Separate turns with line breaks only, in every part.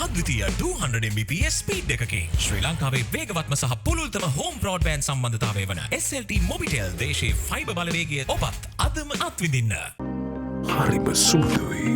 අද්විතීය 200 Mbps speed එකකින් ශ්‍රී ලංකාවේ වේගවත්ම සහ පුළුල්තම හෝම් බ්‍රෝඩ්බෑන්ඩ් සම්බන්ධතාවය වන SLT Mobitel දේශීය ෆයිබර් බලවේගය ඔබත් අදම අත්විඳින්න.
හරිම සුදුයි.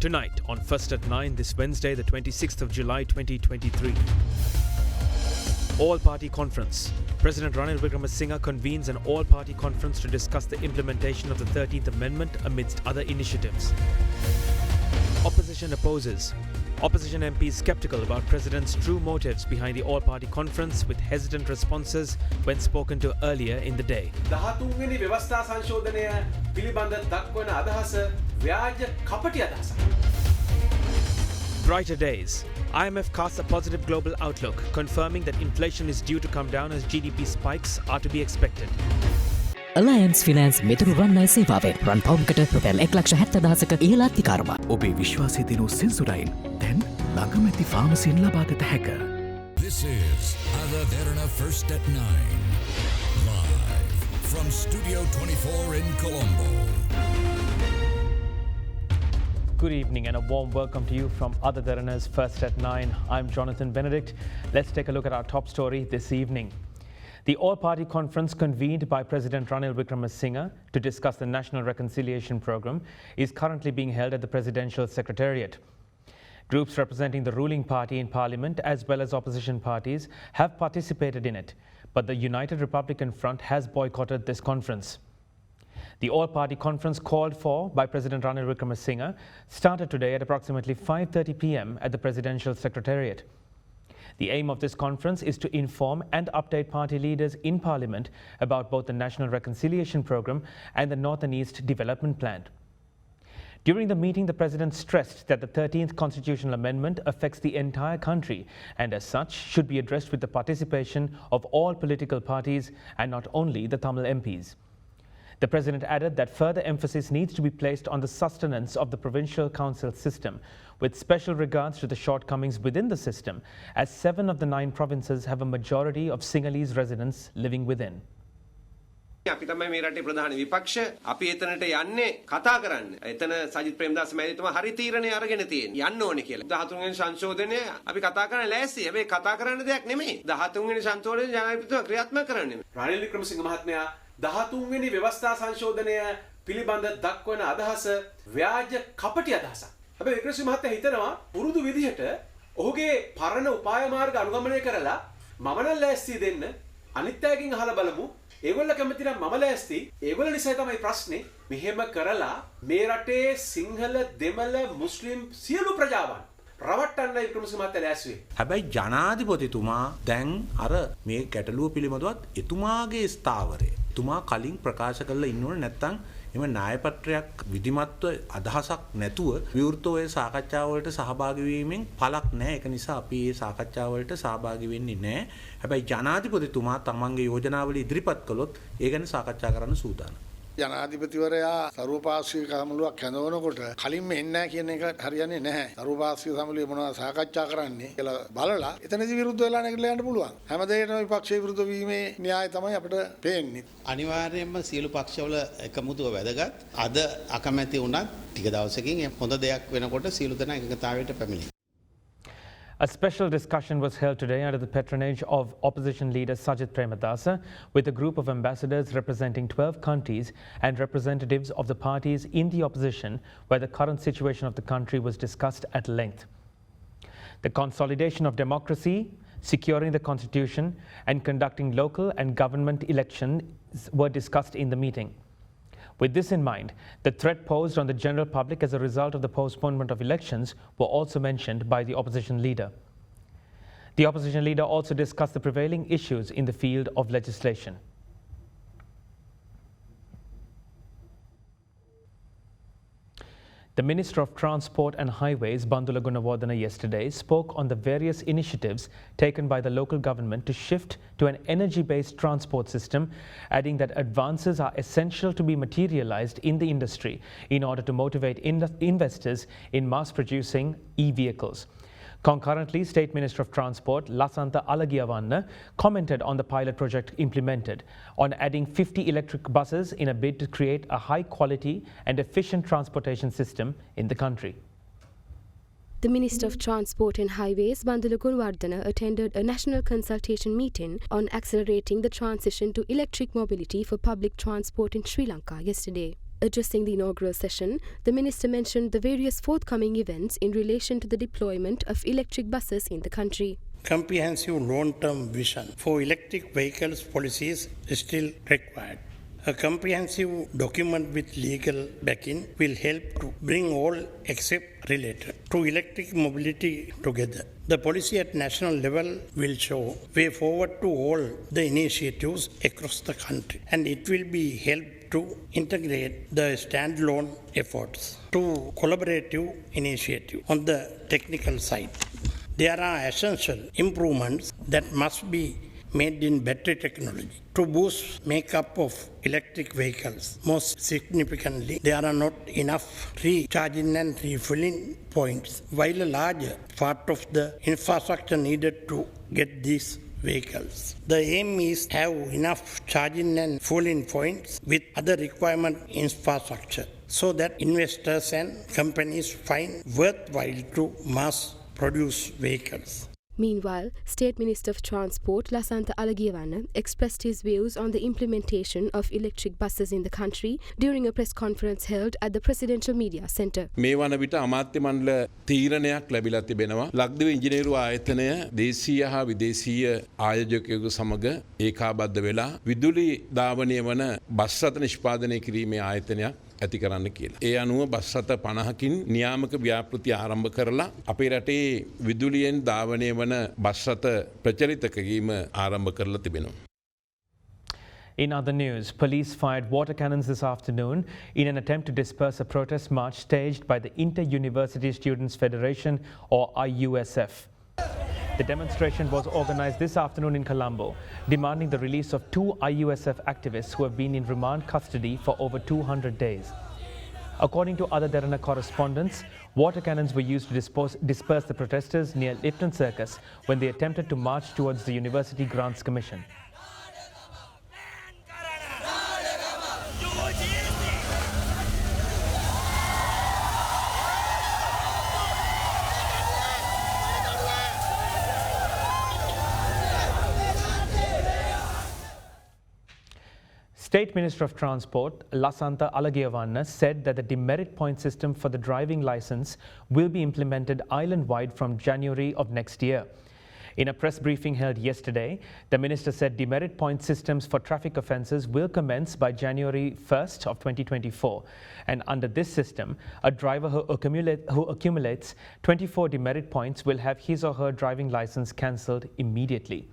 Tonight on First at 9 this Wednesday, the 26th of July 2023. All-party conference. President Ranil Wickremesinghe convenes an all-party conference to discuss the implementation of the 13th Amendment amidst other initiatives. Opposition opposes. Opposition MPs skeptical about President's true motives behind the all-party conference with hesitant responses when spoken to earlier in the day.
13 වෙනි ව්‍යවස්ථා සංශෝධනය පිළිබඳ දක්වන අදහස ව්‍යාජ කපටි අදහසක්.
Brighter days. IMF casts a positive global outlook, confirming that inflation is due to come down as GDP spikes are to be expected.
Alliance Finance මෙතුරු රන්නයි සේවාවෙන් රන් පවුම්කට රුපියල් 1,70,000ක ඉහළ අධිකාරම.
ඔබේ විශ්වාසය දිනු සෙන්සුරයින් දැන් ළඟමැති ෆාමසියෙන් ලබාගත හැක.
This is AdaDerana First at 9. Live from Studio 24 in Colombo.
Good evening and a warm welcome to you from AdaDerana's First at 9. I'm Jonathan Benedict. Let's take a look at our top story this evening. The all-party conference convened by President Ranil Wickremesinghe to discuss the National Reconciliation Programme is currently being held at the Presidential Secretariat. Groups representing the ruling party in Parliament as well as opposition parties have participated in it, but the United Republican Front has boycotted this conference. The all-party conference called for by President Ranil Wickremesinghe started today at approximately 5:30 p.m. at the Presidential Secretariat. The aim of this conference is to inform and update party leaders in Parliament about both the National Reconciliation Programme and the North and East Development Plan. During the meeting, the President stressed that the 13th Constitutional Amendment affects the entire country and as such should be addressed with the participation of all political parties and not only the Tamil MPs. The President added that further emphasis needs to be placed on the sustenance of the provincial council system, with special regards to the shortcomings within the system, as 7 of the 9 provinces have a majority of Sinhalese residents living within.
අපි තමයි මේ රටේ ප්‍රධාන විපක්ෂ අපි එතනට යන්නේ කතා කරන්න. එතන සජිත් ප්‍රේමදාස මැතිතුමා හරි තීරණය අරගෙන තියෙන. යන්න ඕනේ කියලා. 13 වෙනි සංශෝධනය අපි කතා කරන්න ලෑස්ති. හැබැයි කතා කරන්න දෙයක් නෙමෙයි. 13 වෙනි සංශෝධනය ජනාධිපතිතුමා ක්‍රියාත්මක කරන්නේ.
රනිල් වික්‍රමසිංහ මහත්මයා 13 වෙනි ව්‍යවස්ථා සංශෝධනය පිළිබඳ දක්වන අදහස ව්‍යාජ කපටි අදහසක්. හැබැයි වික්‍රමසිංහ මහත්තයා හිතනවා පුරුදු විදිහට ඔහුගේ පරණ උපාය මාර්ග අනුගමනය කරලා මම නම් ලෑස්ති දෙන්න අනිත් අයගෙන් අහලා බලමු. ඒගොල්ල කැමති නම් මම ලෑස්ති. ඒගොල්ල නිසා තමයි ප්‍රශ්නේ. මෙහෙම කරලා මේ රටේ සිංහල දෙමළ මුස්ලිම් සියලු ප්‍රජාවන් රවට්ටන්නයි වික්‍රමසිංහ මහත්තයා ලෑස්ති වෙන්නේ.
හැබැයි ජනාධිපතිතුමා දැන් අර මේ ගැටලුව පිළිබඳවත් එතුමාගේ ස්ථාවරය එතුමා කලින් ප්‍රකාශ කරලා ඉන්න ඕනේ නැත්නම් එම න්‍යායපත්‍රයක් විධිමත්ව අදහසක් නැතුව විවෘතව ඒ සාකච්ඡාව වලට සහභාගී වීමෙන් පළක් නැහැ. ඒක නිසා අපි මේ සාකච්ඡාව වලට සහභාගී වෙන්නේ නැහැ. හැබැයි ජනාධිපතිතුමා තමන්ගේ යෝජනාවල ඉදිරිපත් කළොත් ඒ ගැන සාකච්ඡා කරන්න සූදානම්.
ජනාධිපතිවරයා සර්වපාක්ෂික සමුළුවක් හැඳවනකොට කලින්ම එන්නේ නැහැ කියන එක හරියන්නේ නැහැ. සර්වපාක්ෂික සමුළුවේ මොනවද සාකච්ඡා කරන්නේ කියලා බලලා එතනදි විරුද්ධ වෙලා නැගිටලා යන්න පුළුවන්. හැමදේටම විපක්ෂයේ විරුද්ධ වීමේ න්‍යාය තමයි අපිට පේන්නේ.
අනිවාර්යයෙන්ම සියලු පක්ෂවල එකමුතුව වැදගත්. අද අකමැති වුණත් ටික දවසකින් හොඳ දෙයක් වෙනකොට සියලු දෙනා එකඟතාවයට පැමිණෙනවා.
A special discussion was held today under the patronage of opposition leader Sajith Premadasa with a group of ambassadors representing 12 countries and representatives of the parties in the opposition, where the current situation of the country was discussed at length. The consolidation of democracy, securing the constitution and conducting local and government elections were discussed in the meeting. With this in mind, the threat posed on the general public as a result of the postponement of elections were also mentioned by the opposition leader. The opposition leader also discussed the prevailing issues in the field of legislation. The Minister of Transport and Highways, Bandula Gunawardena, yesterday spoke on the various initiatives taken by the local government to shift to an energy-based transport system, adding that advances are essential to be materialized in the industry in order to motivate investors in mass-producing e-vehicles. Concurrently, State Minister of Transport Lanka commented on the pilot project implemented on adding 50 electric buses in a bid to create a high-quality and efficient transportation system in the country.
The Minister of Transport and Highways, Bandula Gunawardena, attended a national consultation meeting on accelerating the transition to electric mobility for public transport in Sri Lanka yesterday. Addressing the inaugural session, the minister mentioned the various forthcoming events in relation to the deployment of electric buses in the country.
Comprehensive long-term vision for electric vehicles policies is still required. A comprehensive document with legal backing will help to bring all except related to electric mobility together. The policy at national level will show way forward to all the initiatives across the country, and it will be helped to integrate the standalone efforts to collaborative initiative on the technical side. There are essential improvements that must be made in battery technology to boost makeup of electric vehicles. Most significantly, there are not enough recharging and refueling points, while a larger part of the infrastructure needed to get these vehicles. The aim is to have enough charging and fueling points with other requirement infrastructure so that investors and companies find worthwhile to mass produce vehicles.
Meanwhile, State Minister of Transport Lanka expressed his views on the implementation of electric buses in the country during a press conference held at the Presidential Media Centre.
මේ වන විට අමාත්‍ය මණ්ඩල තීරණයක් ලැබිලා තිබෙනවා. ලක්දිව ඉංජිනේරු ආයතනය දේශීය හා විදේශීය ආයෝජකයෙකු සමග ඒකාබද්ධ වෙලා විදුලි ධාවනය වන බස් රථ නිෂ්පාදනය කිරීමේ ආයතනයක් ඇති කරන්න කියලා. ඒ අනුව බස් රථ 50කින් නියාමක ව්‍යාපෘති ආරම්භ කරලා අපේ රටේ විදුලියෙන් ධාවනය වන බස් රථ ප්‍රචලිත කිරීම ආරම්භ කරලා තිබෙනවා.
In other news, police fired water cannons this afternoon in an attempt to disperse a protest march staged by the Inter-University Students Federation, or IUSF. The demonstration was organized this afternoon in Colombo, demanding the release of 2 IUSF activists who have been in remand custody for over 200 days. According to AdaDerana correspondents, water cannons were used to disperse the protesters near Lipton Circus when they attempted to march towards the University Grants Commission. State Minister of Transport Lanka said that the demerit point system for the driving license will be implemented island-wide from January of next year. In a press briefing held yesterday, the minister said demerit point systems for traffic offences will commence by January 1st of 2024. And under this system, a driver who accumulates 24 demerit points will have his or her driving licence cancelled immediately.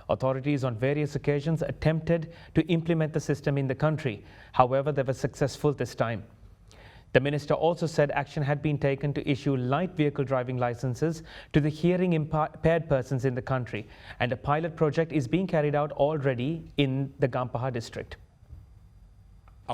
Authorities on various occasions attempted to implement the system in the country. However, they were successful this time. The minister also said action had been taken to issue light vehicle driving licenses to the hearing impaired persons in the country, and a pilot project is being carried out already in the Gampaha district.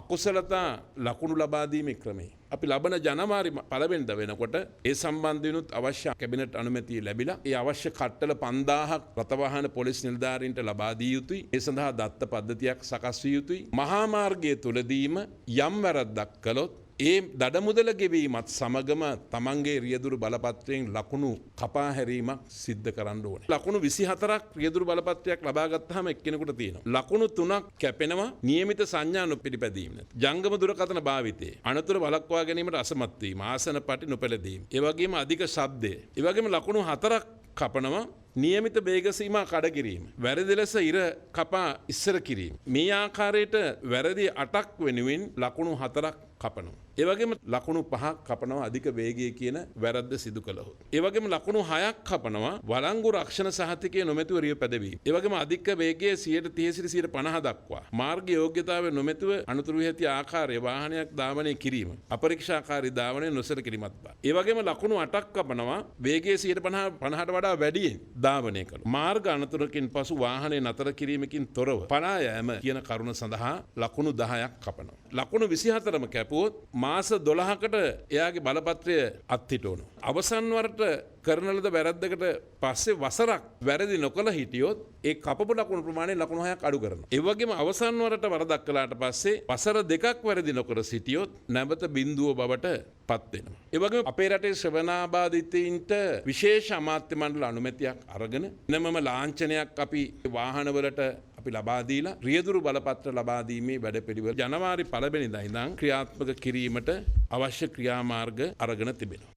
අකුසලතා ලකුණු ලබා දීමේ ක්‍රමය. අපි ලබන ජනවාරි පළවෙනිදා වෙනකොට ඒ සම්බන්ධිනුත් අවශ්‍ය cabinet අනුමැතිය ලැබිලා ඒ අවශ්‍ය කට්ටල 5000ක් රථවාහන පොලිස් නිලධාරීන්ට ලබා දිය යුතුයි. ඒ සඳහා දත්ත පද්ධතියක් සකස් විය යුතුයි. මහා මාර්ගයේ තුලදීම යම් වැරද්දක් කළොත් ඒ දඩමුදල ගෙවීමත් සමගම තමන්ගේ රියදුරු බලපත්‍රයෙන් ලකුණු කපා හැරීමක් සිද්ධ කරන්න ඕනේ. ලකුණු 24ක් රියදුරු බලපත්‍රයක් ලබා ගත්තාම එක්කෙනෙකුට තියෙනවා. ලකුණු 3ක් කැපෙනවා නියමිත සංඥා නොපිළිපැදීම නැති. ජංගම දුරකථන භාවිතය. අනතුරු වළක්වා ගැනීමට අසමත් වීම. ආසන පටි නොපැළඳීම. ඒ වගේම අධික ශබ්දය. ඒ වගේම ලකුණු 4ක් කපනවා නියමිත වේග සීමා කඩ කිරීම. වැරදි ලෙස ඉර කපා ඉස්සර කිරීම. මේ ආකාරයට වැරදි 8ක් වෙනුවෙන් ලකුණු 4ක් කපනවා. ඒ වගේම ලකුණු 5ක් කපනවා අධික වේගය කියන වැරද්ද සිදු කළහොත්. ඒ වගේම ලකුණු 6ක් කපනවා වළංගු රක්ෂණ සහතිකයේ නොමැතිව රිය පැදවීම. ඒ වගේම අධික වේගයේ 130-150 දක්වා මාර්ග යෝග්‍යතාවය නොමැතිව අනුතුරු වී ඇති ආකාරයේ වාහනයක් ධාවනය කිරීම. අපරීක්ෂාකාරී ධාවනය නොසලකිරීමත් බව. ඒ වගේම ලකුණු 8ක් කපනවා වේගයේ 150ට වඩා වැඩියෙන් ධාවනය කළොත්. මාර්ග අනතුරකින් පසු වාහනේ නතර කිරීමකින් තොරව පලා යෑම කියන කරුණ සඳහා ලකුණු 10ක් කපනවා. ලකුණු 24ම කැපුවොත් මාස 12කට එයාගේ බලපත්‍රය අත්හිටවනවා. අවසන් වරට කරන ලද වැරද්දකට පස්සේ වසරක් වැරදි නොකළ හිටියොත් ඒ කපපු ලකුණු ප්‍රමාණය ලකුණු 6ක් අඩු කරනවා. ඒ වගේම අවසන් වරට වරදක් කළාට පස්සේ වසර 2ක් වැරදි නොකර සිටියොත් නැවත බිඳුව බවට පත් වෙනවා. ඒ වගේම අපේ රටේ ශ්‍රවණාබාධිතයින්ට විශේෂ අමාත්‍ය මණ්ඩල අනුමැතියක් අරගෙන නමම ලාංඡනයක් අපි වාහනවලට අපි ලබා දීලා රියදුරු බලපත්‍ර ලබා දීමේ වැඩපිළිවෙල ජනවාරි 1 වෙනිදා ඉඳන් ක්‍රියාත්මක කිරීමට අවශ්‍ය ක්‍රියාමාර්ග අරගෙන තිබෙනවා.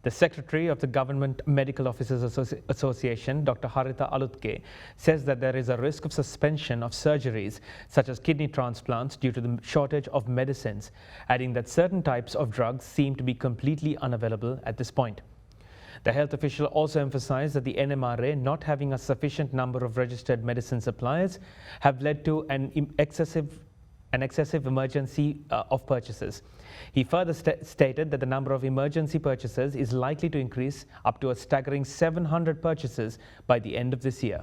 The Secretary of the Government Medical Officers Association, Dr. Haritha Alutke, says that there is a risk of suspension of surgeries such as kidney transplants due to the shortage of medicines, adding that certain types of drugs seem to be completely unavailable at this point. The health official also emphasized that the NMRA not having a sufficient number of registered medicine suppliers have led to an excessive emergency of purchases. He further stated that the number of emergency purchases is likely to increase up to a staggering 700 purchases by the end of this year.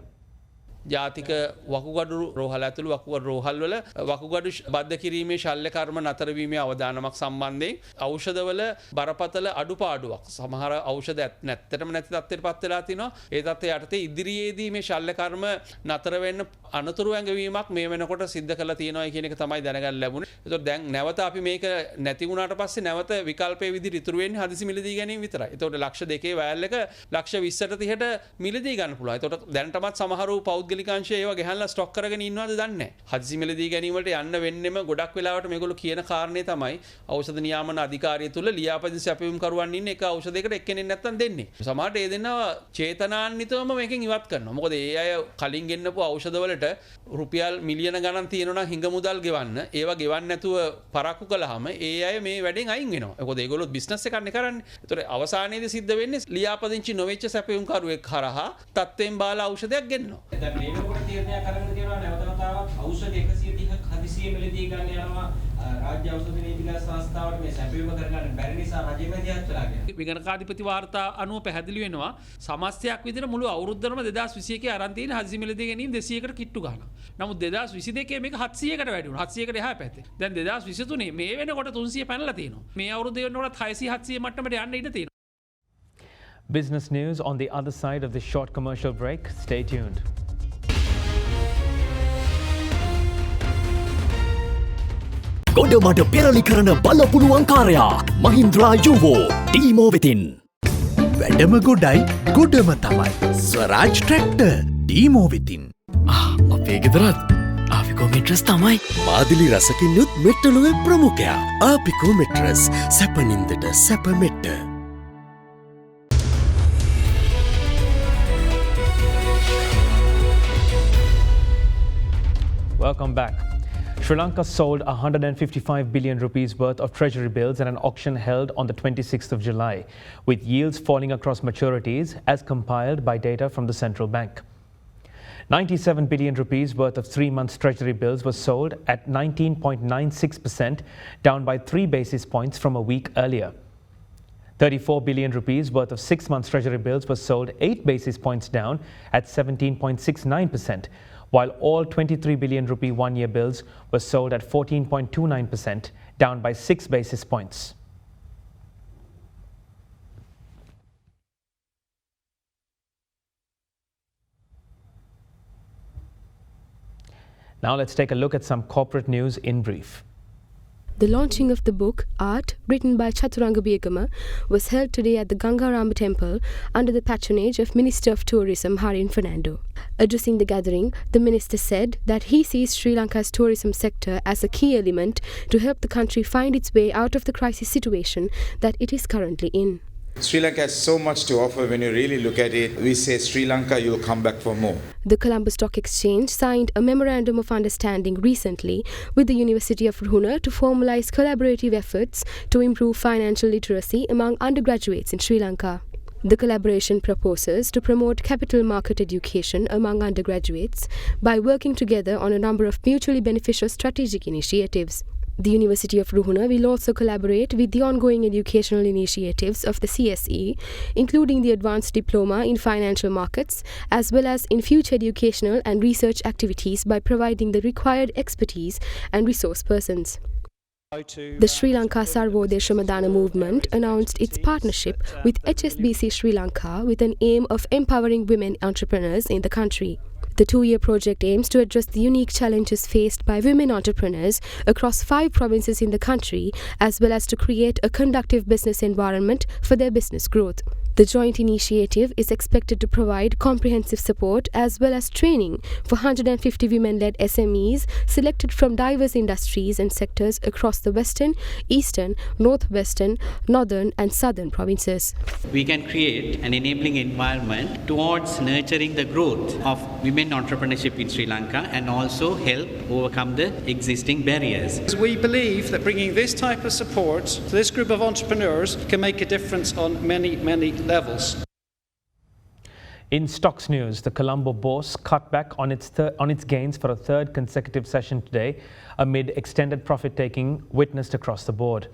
ජාතික වකුගඩු රෝහල ඇතුළු වකුගඩු රෝහල් වල වකුගඩු බද්ධ කිරීමේ ශල්‍ය කර්ම නතර වීමේ අවදානමක් සම්බන්ධයෙන් ඖෂධවල බරපතල අඩුපාඩුවක් සමහර ඖෂධ නැත්තටම නැති තත්ත්වයට පත් වෙලා තිනවා. ඒ තත්ත්වය යටතේ ඉදිරියේදී මේ ශල්‍ය කර්ම නතර වෙන්න අනතුරු ඇඟවීමක් මේ වෙනකොට සිද්ධ කරලා තියෙනවා කියන එක තමයි දැනගන්න ලැබුණේ. ඒතකොට දැන් නැවත අපි මේක නැති වුණාට පස්සේ නැවත විකල්පයේ විදිහට ඉතුරු වෙන්නේ හදිසි මිලදී ගැනීම විතරයි. ඒතකොට ලක්ෂ 2 වෑල් එක ලක්ෂ 20ට 30ට මිලදී ගන්න පුළුවන්. ඒතකොට දැනටමත් සමහරව පෞද්ගලිකාංශය ඒවා ගහලා ස්ටොක් කරගෙන ඉන්නවද දන්නේ නැහැ. හදිසි මිලදී ගැනීම වලට යන්න වෙන්නෙම ගොඩක් වෙලාවට මේගොල්ලෝ කියන කාරණේ තමයි ඖෂධ නියාමන අධිකාරිය තුල ලියාපදිංචි සැපයුම් කරුවන් ඉන්නේ එක ඖෂධයකට එක්කෙනෙක් නැත්තම් දෙන්නේ. සමහරට ඒ දෙන්නා චේතනාන්විතවම මේකෙන් ඉවත් කරනවා. මොකද ඒ අය කලින් ගෙන්නපු ඖෂධ වලට රුපියල් මිලියන ගණන් තියෙනවා නම් හිඟ මුදල් ගෙවන්න ඒවා ගෙවන්න නැතුව පරක්කු කළාම ඒ අය මේ වැඩෙන් අයින් වෙනවා. මොකද ඒගොල්ලෝ බිස්නස් එකක් නේ කරන්නේ. ඒතකොට අවසානයේදී සිද්ධ වෙන්නේ ලියාපදිංචි නොවෙච්ච සැපයුම් කරුවෙක් හරහා තත්ත්වයෙන් බාලා ඖෂධයක් ගෙන්නනවා.
දැන් මේ වෙනකොට තීරණය කරන්න තියෙනවා නැවත වතාවක් ඖෂධ 130ක් හදිසියෙ මිලදී ගන්න යනවා රාජ්‍ය ඖෂධ නීතිගත සංස්ථාවට මේ සැපයුම කරගන්න බැරි නිසා රජෙම දිහත් වෙලා ගියා.
විගණකාධිපති වාර්තා අනුව පැහැදිලි වෙනවා සමස්තයක් විදිහට මුළු අවුරුද්දම 2021 අරන් තියෙන හදිසි මිලදී ගැනීම 200කට කිට්ටු ගන්නවා. නමුත් 2022 මේක 700කට වැඩි වුණා. 700කට එහා පැත්තේ. දැන් 2023 මේ වෙනකොට 300 පැනලා තියෙනවා. මේ අවුරුද්දේ වෙනකොට 600 700 මට්ටමට යන්න ඉඩ තියෙනවා.
Business news on the other side of this short commercial break. Stay tuned.
ගොඩමඩ පෙරලි කරන බලපුළුවන් කාරයා මහින්ද්‍රා යුවෝ ඩීමෝ වෙතින්. වැඩම ගොඩයි ගොඩම තමයි ස්වරාජ් ට්‍රැක්ටර් ඩීමෝ වෙතින්. අපේ ගෙදරත් ආපිකෝ මෙට්‍රස් තමයි. මාදිලි රසකින් යුත් මෙට්ටලුවේ ප්‍රමුඛයා ආපිකෝ මෙට්‍රස් සැපනින්දට සැප මෙට්ට.
Welcome back. Sri Lanka sold 155 billion rupees worth of treasury bills at an auction held on the 26th of July, with yields falling across maturities as compiled by data from the central bank. 97 billion rupees worth of 3 months treasury bills was sold at 19.96%, down by 3 basis points from a week earlier. 34 billion rupees worth of 6 months treasury bills was sold 8 basis points down at 17.69%. While all 23 billion rupee 1-year bills were sold at 14.29%, down by 6 basis points. Now let's take a look at some corporate news in brief.
The launching of the book Art, written by Chaturanga Begama, was held today at the Gangarama Temple under the patronage of Minister of Tourism Harin Fernando. Addressing the gathering, the minister said that he sees Sri Lanka's tourism sector as a key element to help the country find its way out of the crisis situation that it is currently in.
Sri Lanka has so much to offer. When you really look at it, we say Sri Lanka, you'll come back for more.
The Colombo Stock Exchange signed a memorandum of understanding recently with the University of Ruhuna to formalize collaborative efforts to improve financial literacy among undergraduates in Sri Lanka. The collaboration proposes to promote capital market education among undergraduates by working together on a number of mutually beneficial strategic initiatives. The University of Ruhuna will also collaborate with the ongoing educational initiatives of the CSE, including the Advanced Diploma in Financial Markets, as well as in future educational and research activities by providing the required expertise and resource persons. The Sri Lanka Sarvodaya Shramadana movement announced its partnership with HSBC Sri Lanka with an aim of empowering women entrepreneurs in the country. The two-year project aims to address the unique challenges faced by women entrepreneurs across 5 provinces in the country, as well as to create a conducive business environment for their business growth. The joint initiative is expected to provide comprehensive support as well as training for 150 women-led SMEs selected from diverse industries and sectors across the western, eastern, northwestern, northern and southern provinces.
We can create an enabling environment towards nurturing the growth of women entrepreneurship in Sri Lanka and also help overcome the existing barriers.
We believe that bringing this type of support to this group of entrepreneurs can make a difference on many levels.
In stocks news, the Colombo Bourse cut back on its gains for a third consecutive session today amid extended profit-taking witnessed across the board.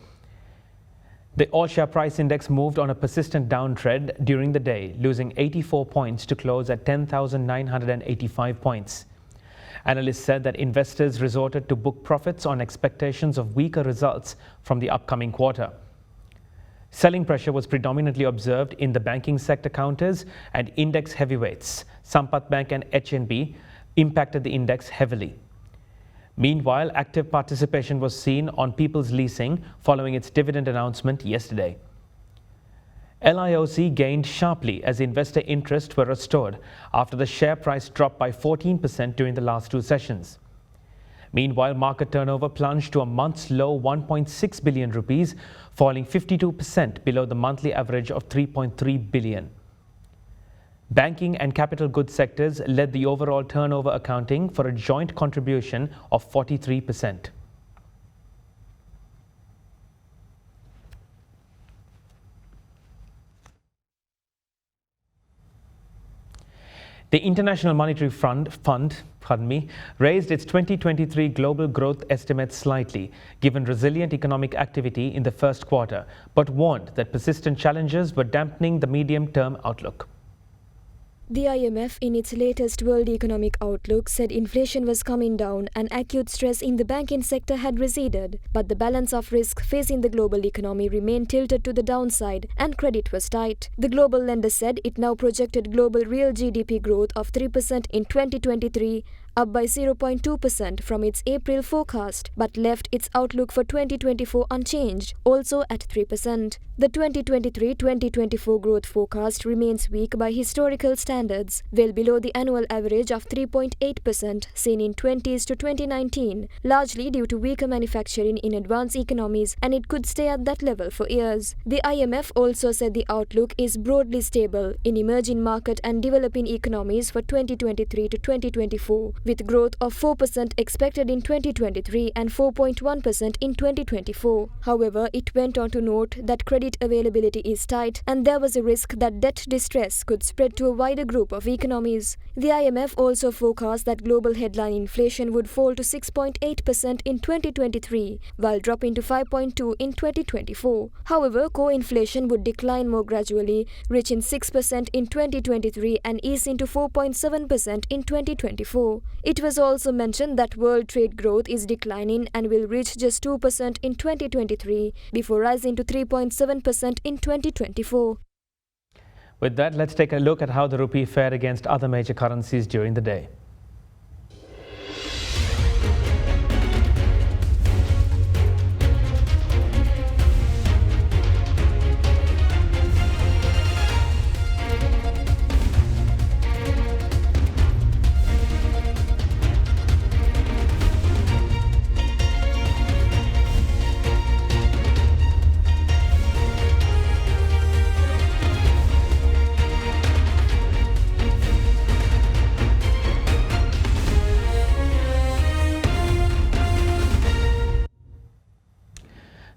The all-share price index moved on a persistent downtrend during the day, losing 84 points to close at 10,985 points. Analysts said that investors resorted to book profits on expectations of weaker results from the upcoming quarter. Selling pressure was predominantly observed in the banking sector counters and index heavyweights. Sampath Bank and HNB impacted the index heavily. Meanwhile, active participation was seen on People's Leasing following its dividend announcement yesterday. LIOC gained sharply as investor interest were restored after the share price dropped by 14% during the last 2 sessions. Meanwhile, market turnover plunged to a month's low 1.6 billion rupees, falling 52% below the monthly average of 3.3 billion. Banking and capital goods sectors led the overall turnover, accounting for a joint contribution of 43%. The International Monetary Fund raised its 2023 global growth estimate slightly, given resilient economic activity in the first quarter, but warned that persistent challenges were dampening the medium-term outlook.
The IMF, in its latest World Economic Outlook, said inflation was coming down and acute stress in the banking sector had receded. But the balance of risk facing the global economy remained tilted to the downside and credit was tight. The global lender said it now projected global real GDP growth of 3% in 2023, up by 0.2% from its April forecast, but left its outlook for 2024 unchanged, also at 3%. The 2023-2024 growth forecast remains weak by historical standards, well below the annual average of 3.8% seen in 20s to 2019, largely due to weaker manufacturing in advanced economies, and it could stay at that level for years. The IMF also said the outlook is broadly stable in emerging market and developing economies for 2023 to 2024, with growth of 4% expected in 2023 and 4.1% in 2024. However, it went on to note that credit availability is tight and there was a risk that debt distress could spread to a wider group of economies. The IMF also forecast that global headline inflation would fall to 6.8% in 2023, while dropping to 5.2% in 2024. However, core inflation would decline more gradually, reaching 6% in 2023 and easing to 4.7% in 2024. It was also mentioned that world trade growth is declining and will reach just 2% in 2023 before rising to 3.7% in 2024.
With that, let's take a look at how the rupee fared against other major currencies during the day.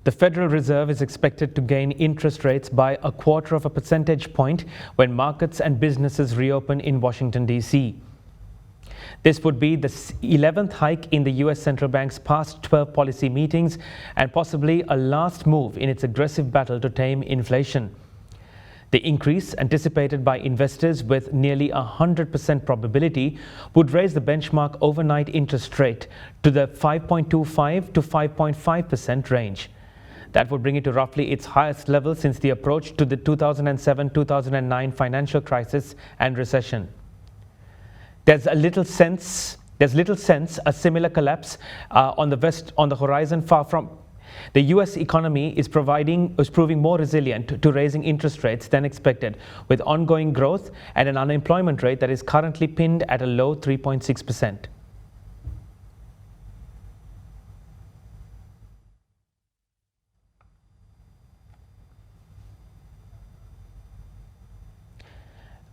The Federal Reserve is expected to gain interest rates by 0.25 percentage point when markets and businesses reopen in Washington, D.C. This would be the 11th hike in the US Central Bank's past 12 policy meetings and possibly a last move in its aggressive battle to tame inflation. The increase, anticipated by investors with nearly 100% probability, would raise the benchmark overnight interest rate to the 5.25 to 5.5% range. That would bring it to roughly its highest level since the approach to the 2007-2009 financial crisis and recession. There's little sense a similar collapse on the horizon far from. The US economy is proving more resilient to raising interest rates than expected, with ongoing growth and an unemployment rate that is currently pinned at a low 3.6%.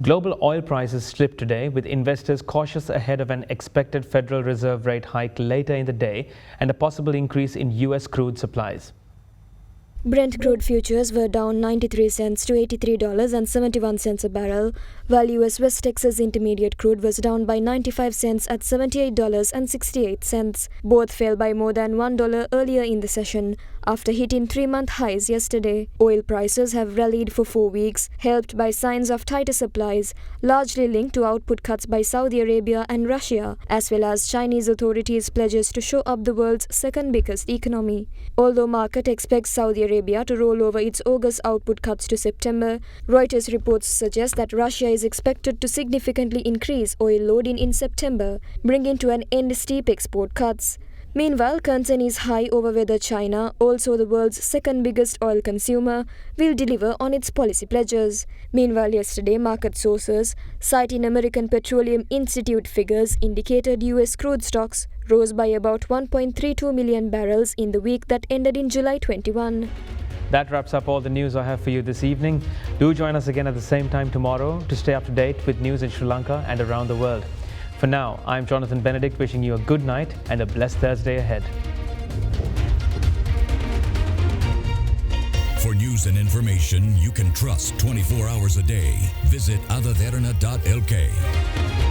Global oil prices slipped today, with investors cautious ahead of an expected Federal Reserve rate hike later in the day and a possible increase in US crude supplies.
Brent crude futures were down 93 cents to $83.71 a barrel, while US West Texas Intermediate crude was down by 95 cents at $78.68. Both fell by more than $1 earlier in the session, after hitting 3-month highs yesterday. Oil prices have rallied for 4 weeks, helped by signs of tighter supplies, largely linked to output cuts by Saudi Arabia and Russia, as well as Chinese authorities' pledges to show up the world's second biggest economy. Although market expects Saudi Arabia to roll over its August output cuts to September, Reuters reports suggest that Russia is expected to significantly increase oil loading in September, bringing to an end steep export cuts. Meanwhile, concern is high over whether China, also the world's second biggest oil consumer, will deliver on its policy pledges. Meanwhile, yesterday, market sources, citing American Petroleum Institute figures, indicated US crude stocks rose by about 1.32 million barrels in the week that ended in July 21.
That wraps up all the news I have for you this evening. Do join us again at the same time tomorrow to stay up to date with news in Sri Lanka and around the world. For now, I'm Jonathan Benedict, wishing you a good night and a blessed Thursday ahead.
For news and information you can trust 24 hours a day, visit AdaDerana.lk.